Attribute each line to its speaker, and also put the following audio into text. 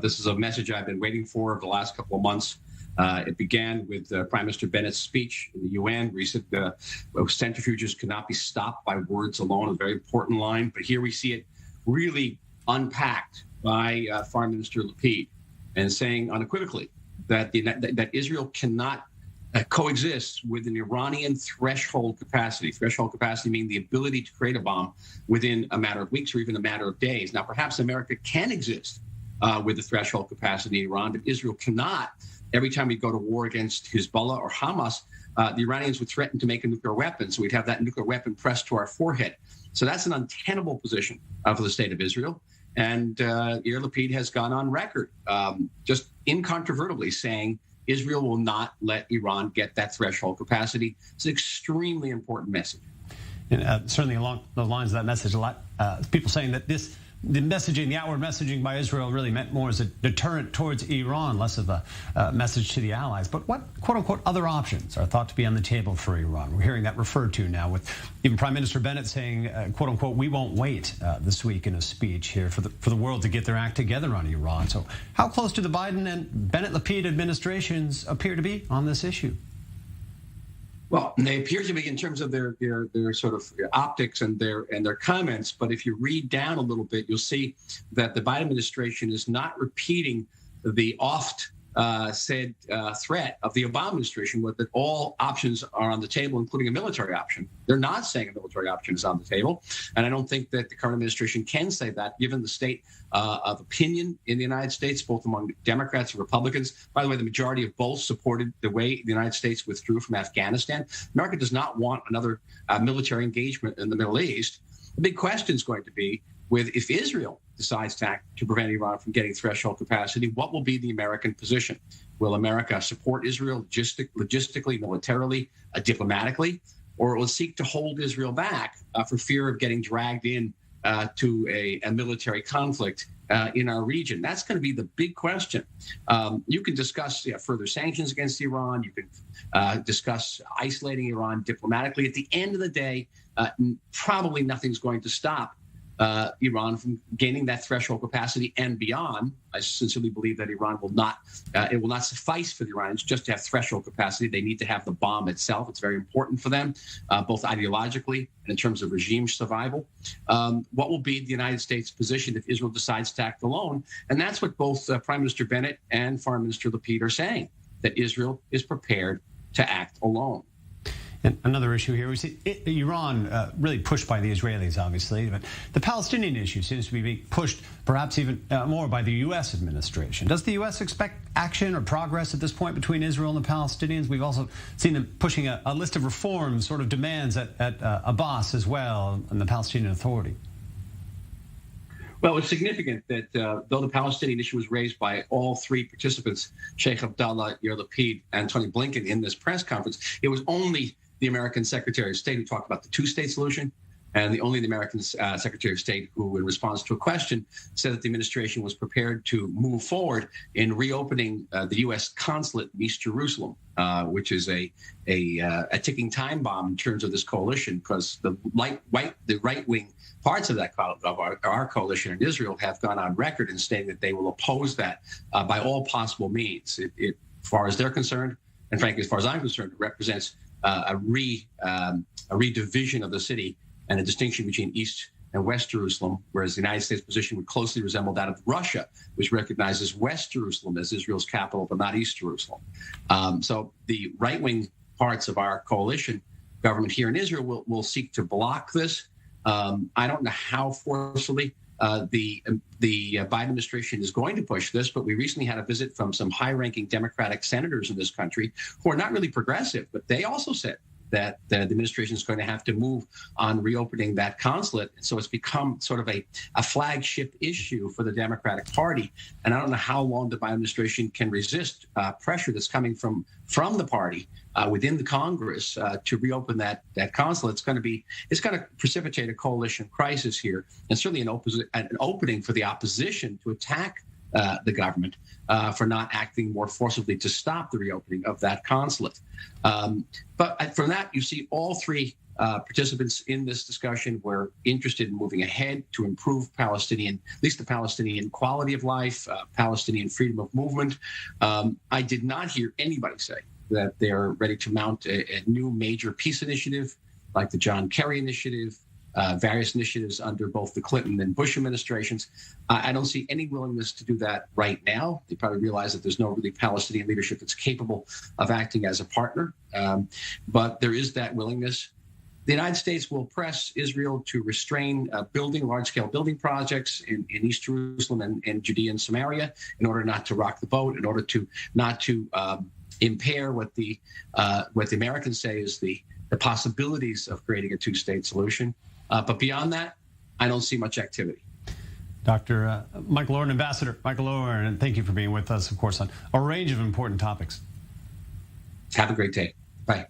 Speaker 1: This is a message I've been waiting for the last couple of months. It began with Prime Minister Bennett's speech in the UN, where he said centrifuges cannot be stopped by words alone, a very important line. But here we see it really unpacked by Foreign Minister Lapid, and saying unequivocally that that Israel cannot coexist with an Iranian threshold capacity. Threshold capacity meaning the ability to create a bomb within a matter of weeks or even a matter of days. Now, perhaps America can exist with the threshold capacity in Iran, but Israel cannot. Every time we go to war against Hezbollah or Hamas, the Iranians would threaten to make a nuclear weapon, so we'd have that nuclear weapon pressed to our forehead. So that's an untenable position for the state of Israel. And Yair Lapid has gone on record, just incontrovertibly saying Israel will not let Iran get that threshold capacity. It's an extremely important message.
Speaker 2: And certainly along the lines of that message, a lot people saying that the messaging, the outward messaging by Israel really meant more as a deterrent towards Iran, less of a message to the allies. But what, quote unquote, other options are thought to be on the table for Iran? We're hearing that referred to now, with even Prime Minister Bennett saying, quote unquote, we won't wait this week in a speech here for the world to get their act together on Iran. So how close do the Biden and Bennett-Lapid administrations appear to be on this issue?
Speaker 1: Well, they appear to be in terms of their sort of optics and their comments. But if you read down a little bit, you'll see that the Biden administration is not repeating the oft said threat of the Obama administration, that all options are on the table, including a military option. They're not saying a military option is on the table. And I don't think that the current administration can say that, given the state of opinion in the United States, both among Democrats and Republicans. By the way, the majority of both supported the way the United States withdrew from Afghanistan. America does not want another military engagement in the Middle East. The big question is going to be, if Israel decides to prevent Iran from getting threshold capacity, what will be the American position? Will America support Israel logistically, militarily, diplomatically, or will it seek to hold Israel back for fear of getting dragged in to a military conflict in our region? That's going to be the big question. You can discuss further sanctions against Iran. You can discuss isolating Iran diplomatically. At the end of the day, probably nothing's going to stop Iran from gaining that threshold capacity and beyond. I sincerely believe that Iran will not, it will not suffice for the Iranians just to have threshold capacity. They need to have the bomb itself. It's very important for them, both ideologically and in terms of regime survival. What will be the United States' position if Israel decides to act alone? And that's what both Prime Minister Bennett and Foreign Minister Lapid are saying, that Israel is prepared to act alone.
Speaker 2: And another issue here, we see Iran really pushed by the Israelis, obviously, but the Palestinian issue seems to be being pushed perhaps even more by the U.S. administration. Does the U.S. expect action or progress at this point between Israel and the Palestinians? We've also seen them pushing a list of reforms, sort of demands at Abbas as well, and the Palestinian Authority.
Speaker 1: Well, it's significant that though the Palestinian issue was raised by all three participants, Sheikh Abdullah, Yair Lapid, and Tony Blinken in this press conference, it was only the American Secretary of State who talked about the two-state solution, and only the American Secretary of State who, in response to a question, said that the administration was prepared to move forward in reopening the U.S. consulate in East Jerusalem, which is a ticking time bomb in terms of this coalition, because the right-wing parts of that of our coalition in Israel have gone on record in stating that they will oppose that by all possible means. As far as they're concerned, and frankly, as far as I'm concerned, it represents a redivision of the city and a distinction between East and West Jerusalem, whereas the United States position would closely resemble that of Russia, which recognizes West Jerusalem as Israel's capital, but not East Jerusalem. So the right-wing parts of our coalition government here in Israel will seek to block this. I don't know how forcefully the Biden administration is going to push this, but we recently had a visit from some high-ranking Democratic senators in this country who are not really progressive, but they also said that the administration is going to have to move on reopening that consulate. So it's become sort of a flagship issue for the Democratic Party. And I don't know how long the Biden administration can resist pressure that's coming from the party within the Congress to reopen that consulate. It's going to precipitate a coalition crisis here, and certainly an opening for the opposition to attack the government for not acting more forcibly to stop the reopening of that consulate. But from that, you see all three participants in this discussion were interested in moving ahead to improve at least the Palestinian quality of life, Palestinian freedom of movement. I did not hear anybody say that they're ready to mount a new major peace initiative like the John Kerry initiative, various initiatives under both the Clinton and Bush administrations. I don't see any willingness to do that right now. They probably realize that there's no really Palestinian leadership that's capable of acting as a partner. But there is that willingness. The United States will press Israel to restrain large-scale building projects in East Jerusalem and Judea and Samaria in order not to rock the boat, in order to not to impair what the Americans say is the possibilities of creating a two-state solution. But beyond that, I don't see much activity.
Speaker 2: Dr. Michael Oren, Ambassador Michael Oren, and thank you for being with us, of course, on a range of important topics.
Speaker 1: Have a great day. Bye.